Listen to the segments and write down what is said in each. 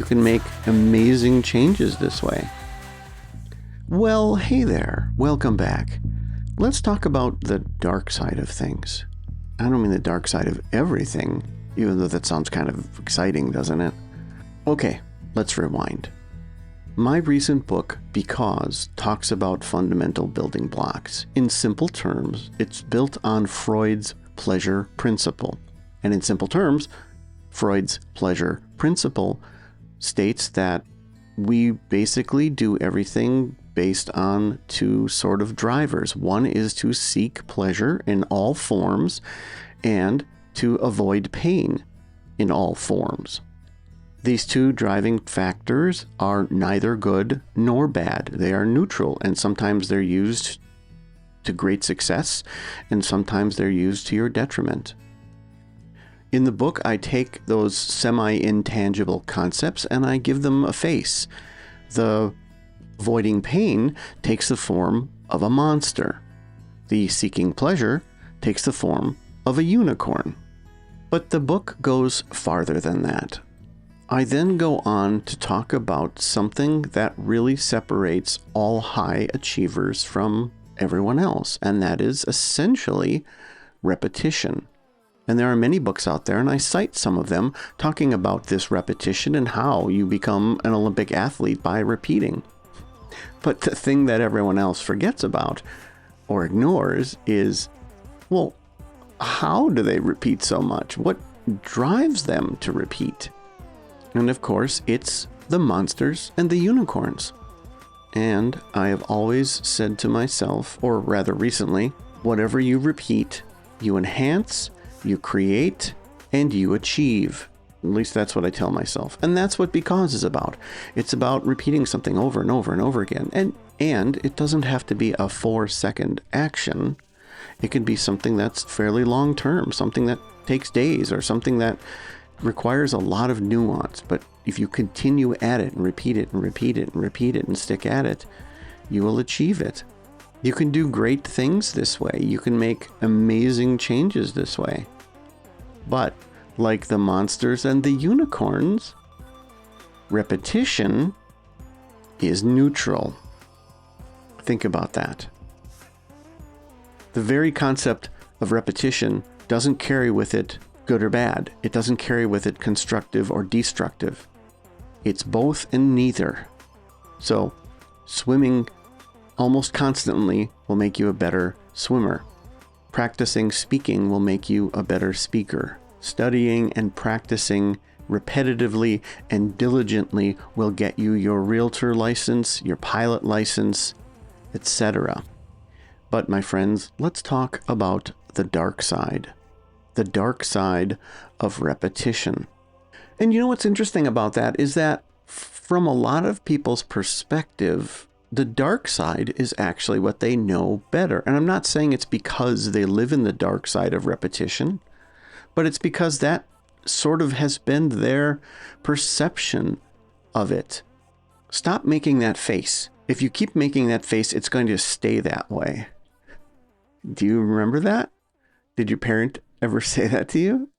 can make amazing changes this way. Well, hey there. Welcome back. Let's talk about the dark side of things. I don't mean the dark side of everything, even though that sounds kind of exciting, doesn't it? Okay, let's rewind. My recent book, Because, talks about fundamental building blocks. In simple terms, it's built on Freud's pleasure principle. And in simple terms, Freud's pleasure principle states that we basically do everything based on two sort of drivers. One is to seek pleasure in all forms and to avoid pain in all forms. These two driving factors are neither good nor bad. They are neutral, and sometimes they're used to great success, and sometimes they're used to your detriment. In the book, I take those semi-intangible concepts and I give them a face. The avoiding pain takes the form of a monster. The seeking pleasure takes the form of a unicorn. But the book goes farther than that. I then go on to talk about something that really separates all high achievers from everyone else, and that is essentially repetition. And there are many books out there, and I cite some of them talking about this repetition and how you become an Olympic athlete by repeating. But the thing that everyone else forgets about or ignores is, well, how do they repeat so much? What drives them to repeat? And of course, it's the monsters and the unicorns. And I have always said to myself, or rather recently, whatever you repeat, you enhance, you create, and you achieve. At least that's what I tell myself. And that's what Because is about. It's about repeating something over and over and over again. And it doesn't have to be a 4-second action. It can be something that's fairly long term, something that takes days, or something that requires a lot of nuance. But if you continue at it and repeat it and repeat it and repeat it and stick at it, you will achieve it. You can do great things this way. You can make amazing changes this way. But like the monsters and the unicorns, repetition is neutral. Think about that. The very concept of repetition doesn't carry with it good or bad. It doesn't carry with it constructive or destructive. It's both and neither. So, swimming almost constantly will make you a better swimmer. Practicing speaking will make you a better speaker. Studying and practicing repetitively and diligently will get you your realtor license, your pilot license, etc. But my friends, let's talk about the dark side. The dark side of repetition. And you know what's interesting about that is that from a lot of people's perspective, the dark side is actually what they know better. And I'm not saying it's because they live in the dark side of repetition, but it's because that sort of has been their perception of it. Stop making that face. If you keep making that face, it's going to stay that way. Do you remember that? Did your parent ever say that to you?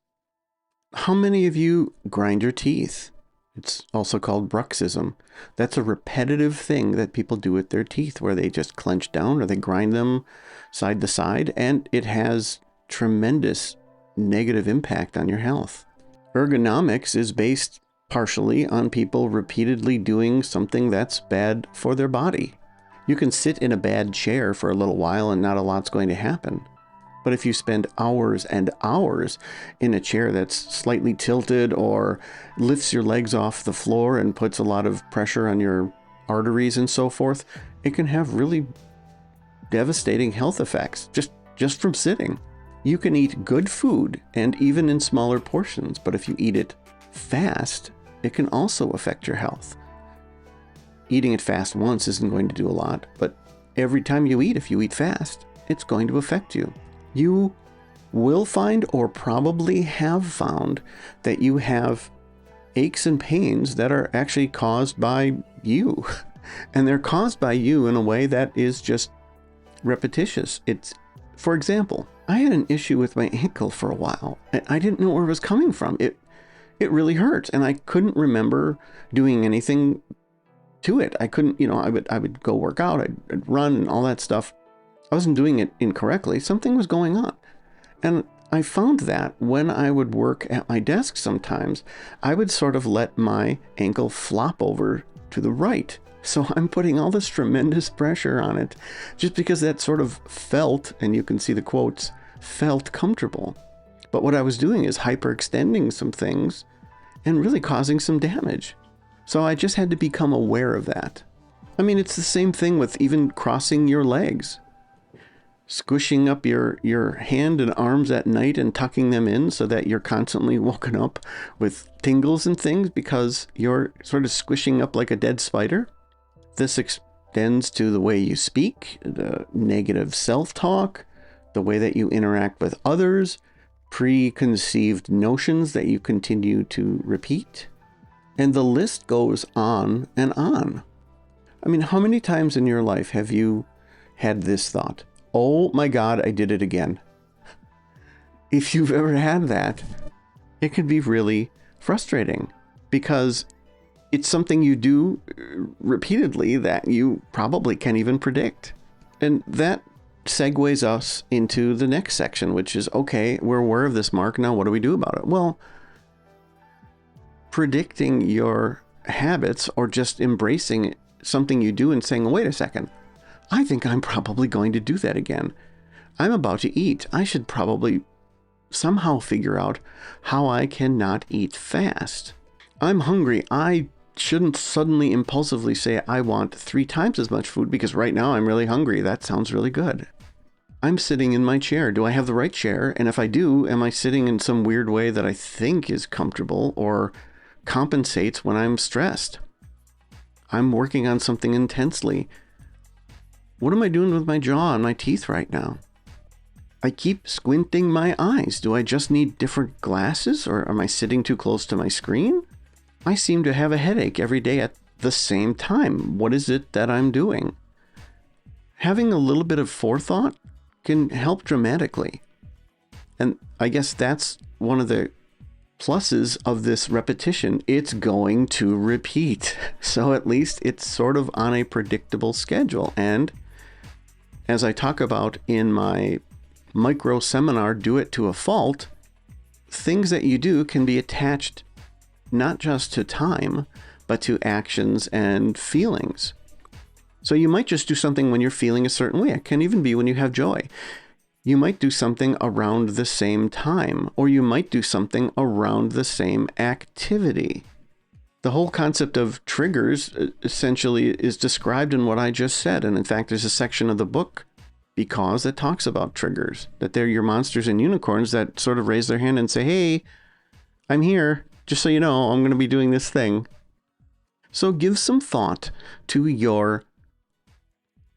How many of you grind your teeth? It's also called bruxism. That's a repetitive thing that people do with their teeth, where they just clench down or they grind them side to side, and it has tremendous negative impact on your health. Ergonomics is based partially on people repeatedly doing something that's bad for their body. You can sit in a bad chair for a little while and not a lot's going to happen. But if you spend hours and hours in a chair that's slightly tilted or lifts your legs off the floor and puts a lot of pressure on your arteries and so forth, it can have really devastating health effects just from sitting. You can eat good food, and even in smaller portions, but if you eat it fast, it can also affect your health. Eating it fast once isn't going to do a lot, but every time you eat, if you eat fast, it's going to affect you. You will find, or probably have found, that you have aches and pains that are actually caused by you. And they're caused by you in a way that is just repetitious. For example, I had an issue with my ankle for a while, and I didn't know where it was coming from. it really hurt. And I couldn't remember doing anything to it. I couldn't, I would go work out, I'd run and all that stuff. I wasn't doing it incorrectly. Something was going on. And I found that when I would work at my desk sometimes, I would sort of let my ankle flop over to the right. So I'm putting all this tremendous pressure on it just because that sort of felt, and you can see the quotes, felt comfortable. But what I was doing is hyperextending some things and really causing some damage. So I just had to become aware of that. I mean, it's the same thing with even crossing your legs. Squishing up your hand and arms at night and tucking them in so that you're constantly woken up with tingles and things because you're sort of squishing up like a dead spider. This extends to the way you speak, the negative self-talk, the way that you interact with others, preconceived notions that you continue to repeat. And the list goes on and on. I mean, how many times in your life have you had this thought? Oh my God, I did it again. If you've ever had that, it can be really frustrating because it's something you do repeatedly that you probably can't even predict. And that segues us into the next section, which is, okay, we're aware of this, Mark. Now, what do we do about it? Well, predicting your habits or just embracing something you do and saying, wait a second, I think I'm probably going to do that again. I'm about to eat. I should probably somehow figure out how I can not eat fast. I'm hungry. I shouldn't suddenly impulsively say I want 3 times as much food because right now I'm really hungry. That sounds really good. I'm sitting in my chair. Do I have the right chair? And if I do, am I sitting in some weird way that I think is comfortable or compensates when I'm stressed? I'm working on something intensely. What am I doing with my jaw and my teeth right now? I keep squinting my eyes. Do I just need different glasses or am I sitting too close to my screen? I seem to have a headache every day at the same time. What is it that I'm doing? Having a little bit of forethought can help dramatically. And I guess that's one of the pluses of this repetition. It's going to repeat. So at least it's sort of on a predictable schedule. And as I talk about in my micro seminar, Do It to a Fault, things that you do can be attached not just to time, but to actions and feelings. So you might just do something when you're feeling a certain way. It can even be when you have joy. You might do something around the same time, or you might do something around the same activity. The whole concept of triggers essentially is described in what I just said. And in fact, there's a section of the book Because that talks about triggers, that they're your monsters and unicorns that sort of raise their hand and say, hey, I'm here. Just so you know, I'm going to be doing this thing. So give some thought to your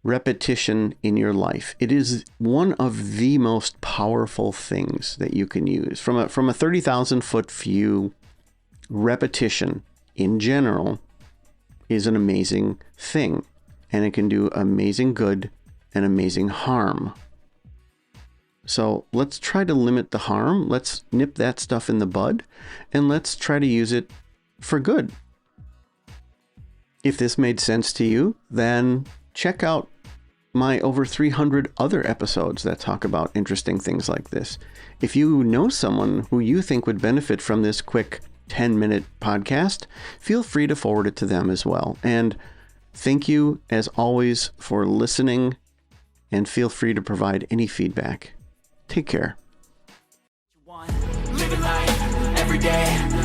repetition in your life. It is one of the most powerful things that you can use. From a 30,000 foot view, repetition in general is an amazing thing, and it can do amazing good and amazing harm. So let's try to limit the harm. Let's nip that stuff in the bud, and let's try to use it for good. If this made sense to you, then check out my over 300 other episodes that talk about interesting things like this. If you know someone who you think would benefit from this quick 10-minute podcast, feel free to forward it to them as well. And thank you, as always, for listening, and feel free to provide any feedback. Take care. Living life every day,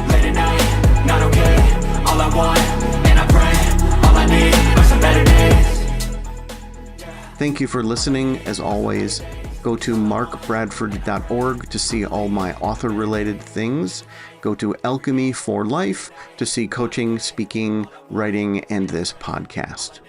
late at night, not okay. All I want, and I pray, all I need are some better days. Thank you for listening. As always, go to markbradford.org to see all my author-related things. Go to Alchemy for Life to see coaching, speaking, writing, and this podcast.